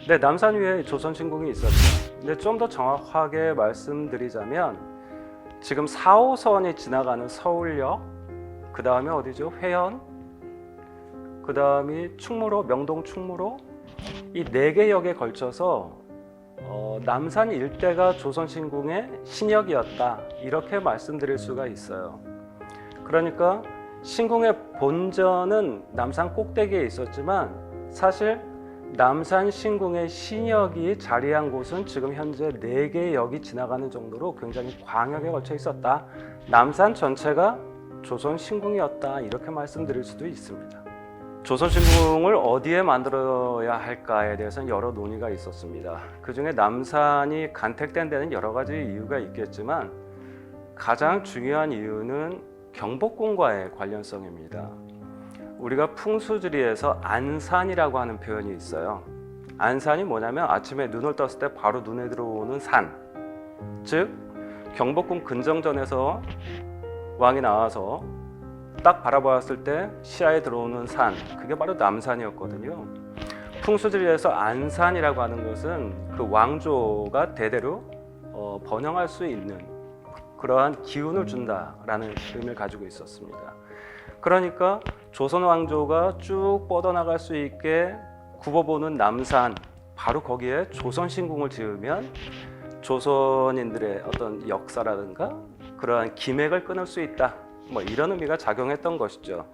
네, 남산 위에 조선신궁이 있었죠. 근데 좀 더 정확하게 말씀드리자면 지금 4호선이 지나가는 서울역, 그 다음에 어디죠? 회원, 그 다음이 충무로, 명동 충무로, 이 4개 역에 걸쳐서 남산 일대가 조선신궁의 신역이었다, 이렇게 말씀드릴 수가 있어요. 그러니까 신궁의 본전은 남산 꼭대기에 있었지만 사실 남산 신궁의 신역이 자리한 곳은 지금 현재 4개의 역이 지나가는 정도로 굉장히 광역에 걸쳐 있었다. 남산 전체가 조선 신궁이었다, 이렇게 말씀드릴 수도 있습니다. 조선 신궁을 어디에 만들어야 할까에 대해서는 여러 논의가 있었습니다. 그 중에 남산이 간택된 데는 여러 가지 이유가 있겠지만 가장 중요한 이유는 경복궁과의 관련성입니다. 우리가 풍수지리에서 안산이라고 하는 표현이 있어요. 안산이 뭐냐면 아침에 눈을 떴을 때 바로 눈에 들어오는 산, 즉 경복궁 근정전에서 왕이 나와서 딱 바라보았을 때 시야에 들어오는 산, 그게 바로 남산이었거든요. 풍수지리에서 안산이라고 하는 것은 그 왕조가 대대로 번영할 수 있는 그러한 기운을 준다라는 의미를 가지고 있었습니다. 그러니까 조선 왕조가 쭉 뻗어나갈 수 있게 굽어보는 남산, 바로 거기에 조선신궁을 지으면 조선인들의 어떤 역사라든가 그러한 기맥을 끊을 수 있다, 뭐 이런 의미가 작용했던 것이죠.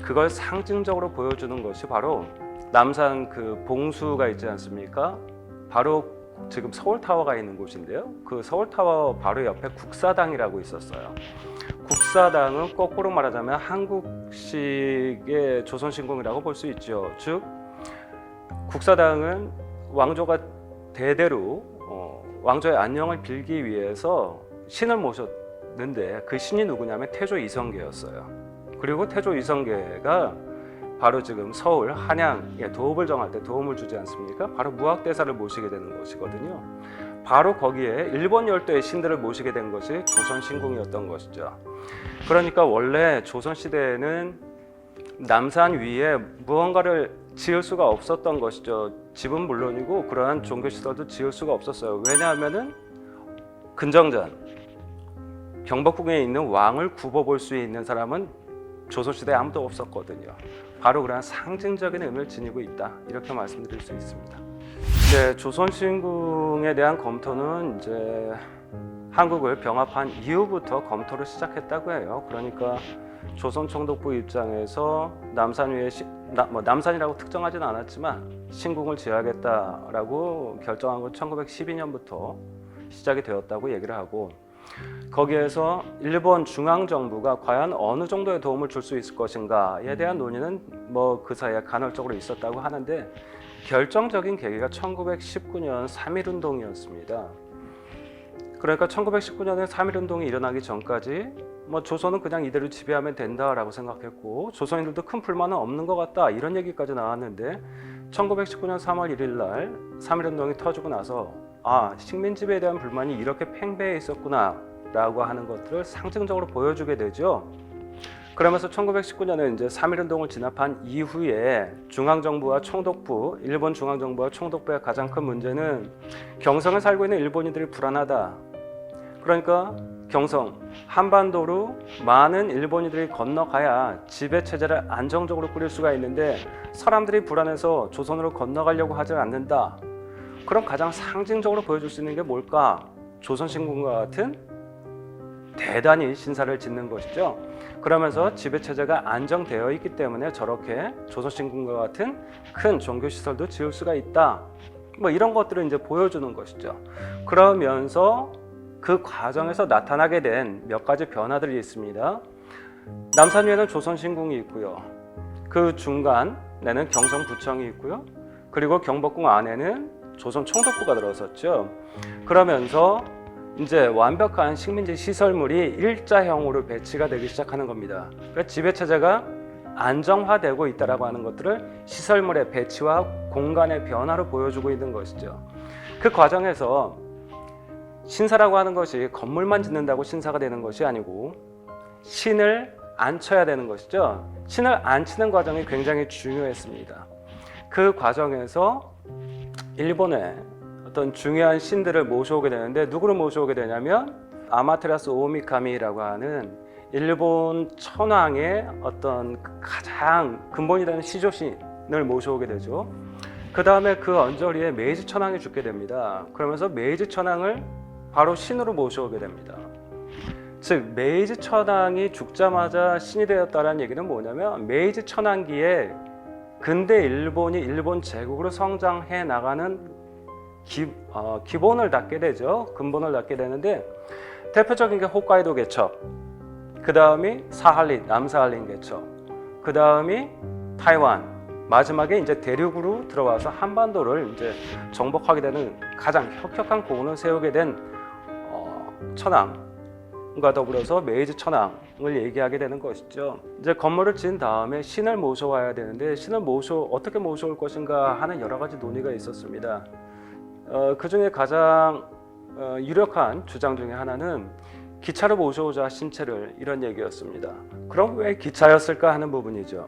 그걸 상징적으로 보여주는 것이 바로 남산 그 봉수가 있지 않습니까? 바로 지금 서울타워가 있는 곳인데요. 그 서울타워 바로 옆에 국사당이라고 있었어요. 국사당은 거꾸로 말하자면 한국식의 조선신궁이라고 볼 수 있죠. 즉 국사당은 왕조가 대대로 왕조의 안녕을 빌기 위해서 신을 모셨는데 그 신이 누구냐면 태조 이성계였어요. 그리고 태조 이성계가 바로 지금 서울 한양에 도읍을 정할 때 도움을 주지 않습니까? 바로 무학대사를 모시게 되는 것이거든요. 바로 거기에 일본 열도의 신들을 모시게 된 것이 조선신궁이었던 것이죠. 그러니까 원래 조선시대에는 남산 위에 무언가를 지을 수가 없었던 것이죠. 집은 물론이고 그러한 종교시설도 지을 수가 없었어요. 왜냐하면은 근정전, 경복궁에 있는 왕을 굽어볼 수 있는 사람은 조선시대에 아무도 없었거든요. 바로 그러한 상징적인 의미를 지니고 있다, 이렇게 말씀드릴 수 있습니다. 네, 조선신궁에 대한 검토는 이제 한국을 병합한 이후부터 검토를 시작했다고 해요. 그러니까 조선 총독부 입장에서 남산 위에 남산이라고 특정하지는 않았지만 신궁을 지어야겠다라고 결정한 건 1912년부터 시작이 되었다고 얘기를 하고, 거기에서 일본 중앙정부가 과연 어느 정도의 도움을 줄 수 있을 것인가에 대한 논의는 뭐 그 사이에 간헐적으로 있었다고 하는데, 결정적인 계기가 1919년 3.1운동이었습니다. 그러니까 1919년에 3.1운동이 일어나기 전까지 뭐 조선은 그냥 이대로 지배하면 된다라고 생각했고 조선인들도 큰 불만은 없는 것 같다, 이런 얘기까지 나왔는데 1919년 3월 1일 날 3.1운동이 터지고 나서 식민 지배에 대한 불만이 이렇게 팽배해 있었구나 라고 하는 것들을 상징적으로 보여주게 되죠. 그러면서 1919년에 이제 3.1운동을 진압한 이후에 중앙정부와 총독부, 일본 중앙정부와 총독부의 가장 큰 문제는 경성에 살고 있는 일본인들이 불안하다. 그러니까 경성, 한반도로 많은 일본인들이 건너가야 지배체제를 안정적으로 꾸릴 수가 있는데 사람들이 불안해서 조선으로 건너가려고 하지 않는다. 그럼 가장 상징적으로 보여줄 수 있는 게 뭘까? 조선신궁과 같은 대단히 신사를 짓는 것이죠. 그러면서 지배체제가 안정되어 있기 때문에 저렇게 조선신궁과 같은 큰 종교시설도 지을 수가 있다, 뭐 이런 것들을 이제 보여주는 것이죠. 그러면서 그 과정에서 나타나게 된 몇 가지 변화들이 있습니다. 남산 위에는 조선신궁이 있고요. 그 중간에는 경성부청이 있고요. 그리고 경복궁 안에는 조선 총독부가 들어섰죠. 그러면서 이제 완벽한 식민지 시설물이 일자형으로 배치가 되기 시작하는 겁니다. 그러니까 지배체제가 안정화되고 있다라고 하는 것들을 시설물의 배치와 공간의 변화로 보여주고 있는 것이죠. 그 과정에서 신사라고 하는 것이 건물만 짓는다고 신사가 되는 것이 아니고 신을 앉혀야 되는 것이죠. 신을 앉히는 과정이 굉장히 중요했습니다. 그 과정에서 일본에 어떤 중요한 신들을 모셔오게 되는데 누구를 모셔오게 되냐면 아마테라스 오미카미라고 하는 일본 천황의 어떤 가장 근본이 되는 시조신을 모셔오게 되죠. 그 다음에 그 언저리에 메이지 천황이 죽게 됩니다. 그러면서 메이지 천황을 바로 신으로 모셔오게 됩니다. 즉 메이지 천황이 죽자마자 신이 되었다는 얘기는 뭐냐면 메이지 천황기에 근대 일본이 일본 제국으로 성장해 나가는 기본을 닫게 되죠. 근본을 닫게 되는데 대표적인 게 홋카이도 개척, 그 다음이 사할린, 남사할린 개척, 그 다음이 타이완, 마지막에 이제 대륙으로 들어와서 한반도를 이제 정복하게 되는 가장 혁혁한 공을 세우게 된 천황과 더불어서 메이지 천황을 얘기하게 되는 것이죠. 이제 건물을 지은 다음에 신을 모셔와야 되는데 신을 어떻게 모셔올 것인가 하는 여러 가지 논의가 있었습니다. 그 중에 가장 유력한 주장 중에 하나는 기차로 모셔오자 신체를, 이런 얘기였습니다. 그럼 왜 기차였을까 하는 부분이죠.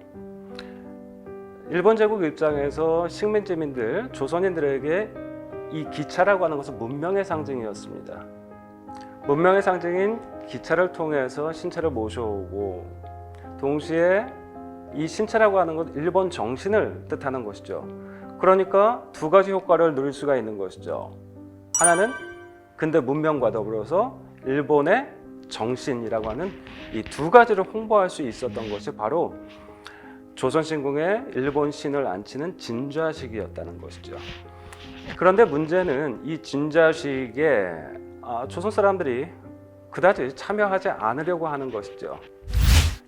일본 제국 입장에서 식민지민들, 조선인들에게 이 기차라고 하는 것은 문명의 상징이었습니다. 문명의 상징인 기차를 통해서 신체를 모셔오고 동시에 이 신체라고 하는 것 일본 정신을 뜻하는 것이죠. 그러니까 두 가지 효과를 누릴 수가 있는 것이죠. 하나는 근대 문명과 더불어서 일본의 정신이라고 하는 이 두 가지를 홍보할 수 있었던 것이 바로 조선신궁에 일본 신을 앉히는 진좌식이었다는 것이죠. 그런데 문제는 이 진좌식에 조선 사람들이 그다지 참여하지 않으려고 하는 것이죠.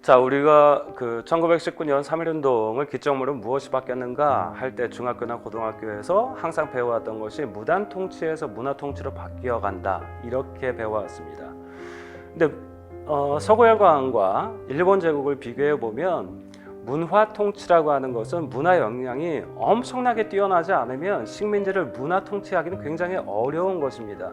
자, 우리가 그 1919년 3.1운동을 기점으로 무엇이 바뀌었는가 할 때 중학교나 고등학교에서 항상 배워왔던 것이 무단 통치에서 문화 통치로 바뀌어간다, 이렇게 배워왔습니다. 근데 서구열강과 일본 제국을 비교해 보면 문화 통치라고 하는 것은 문화 역량이 엄청나게 뛰어나지 않으면 식민지를 문화 통치하기는 굉장히 어려운 것입니다.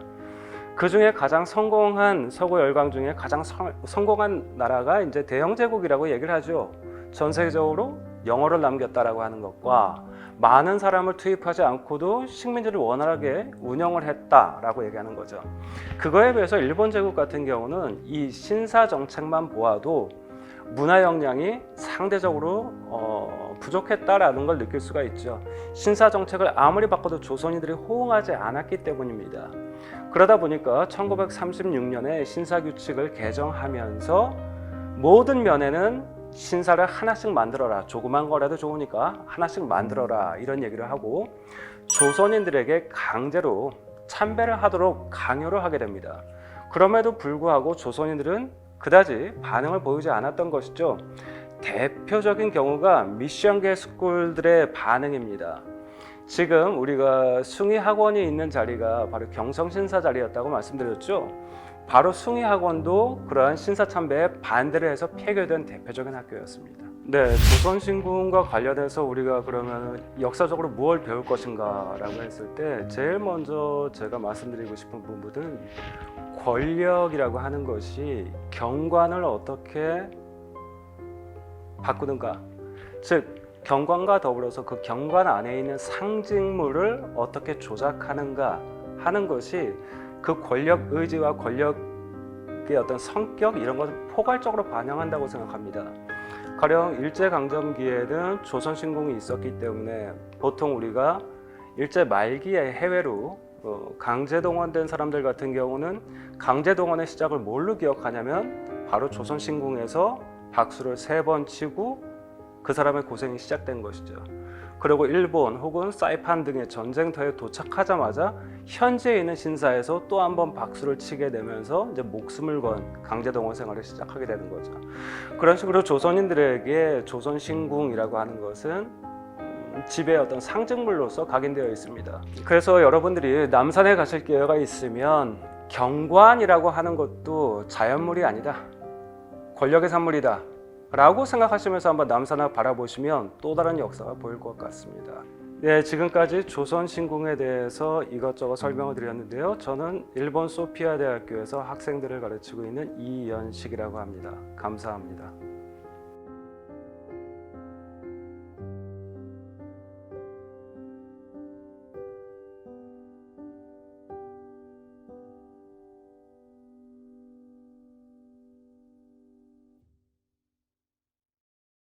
그 중에 가장 성공한 서구 열강 중에 가장 성공한 나라가 이제 대영 제국이라고 얘기를 하죠. 전 세계적으로 영어를 남겼다라고 하는 것과 많은 사람을 투입하지 않고도 식민지를 원활하게 운영을 했다라고 얘기하는 거죠. 그거에 비해서 일본 제국 같은 경우는 이 신사 정책만 보아도 문화 역량이 상대적으로 부족했다라는 걸 느낄 수가 있죠. 신사 정책을 아무리 바꿔도 조선인들이 호응하지 않았기 때문입니다. 그러다 보니까 1936년에 신사규칙을 개정하면서 모든 면에는 신사를 하나씩 만들어라, 조그만 거라도 좋으니까 하나씩 만들어라, 이런 얘기를 하고 조선인들에게 강제로 참배를 하도록 강요를 하게 됩니다. 그럼에도 불구하고 조선인들은 그다지 반응을 보이지 않았던 것이죠. 대표적인 경우가 미션계 스쿨들의 반응입니다. 지금 우리가 숭의학원이 있는 자리가 바로 경성신사 자리였다고 말씀드렸죠. 바로 숭의학원도 그러한 신사참배에 반대를 해서 폐교된 대표적인 학교였습니다. 네, 조선신궁과 관련해서 우리가 그러면 역사적으로 무엇을 배울 것인가 라고 했을 때 제일 먼저 제가 말씀드리고 싶은 부분은 권력이라고 하는 것이 경관을 어떻게 바꾸는가, 즉 경관과 더불어서 그 경관 안에 있는 상징물을 어떻게 조작하는가 하는 것이 그 권력 의지와 권력의 어떤 성격, 이런 것을 포괄적으로 반영한다고 생각합니다. 가령 일제강점기에는 조선신궁이 있었기 때문에 보통 우리가 일제 말기에 해외로 강제동원된 사람들 같은 경우는 강제동원의 시작을 뭘로 기억하냐면 바로 조선신궁에서 박수를 3번 치고 그 사람의 고생이 시작된 것이죠. 그리고 일본 혹은 사이판 등의 전쟁터에 도착하자마자 현지에 있는 신사에서 또 한 번 박수를 치게 되면서 이제 목숨을 건 강제동원 생활을 시작하게 되는 거죠. 그런 식으로 조선인들에게 조선신궁이라고 하는 것은 집의 어떤 상징물로서 각인되어 있습니다. 그래서 여러분들이 남산에 가실 기회가 있으면 경관이라고 하는 것도 자연물이 아니다, 권력의 산물이다 라고 생각하시면서 한번 남산을 바라보시면 또 다른 역사가 보일 것 같습니다. 네, 지금까지 조선신궁에 대해서 이것저것 설명을 드렸는데요. 저는 일본 소피아 대학교에서 학생들을 가르치고 있는 이연식이라고 합니다. 감사합니다.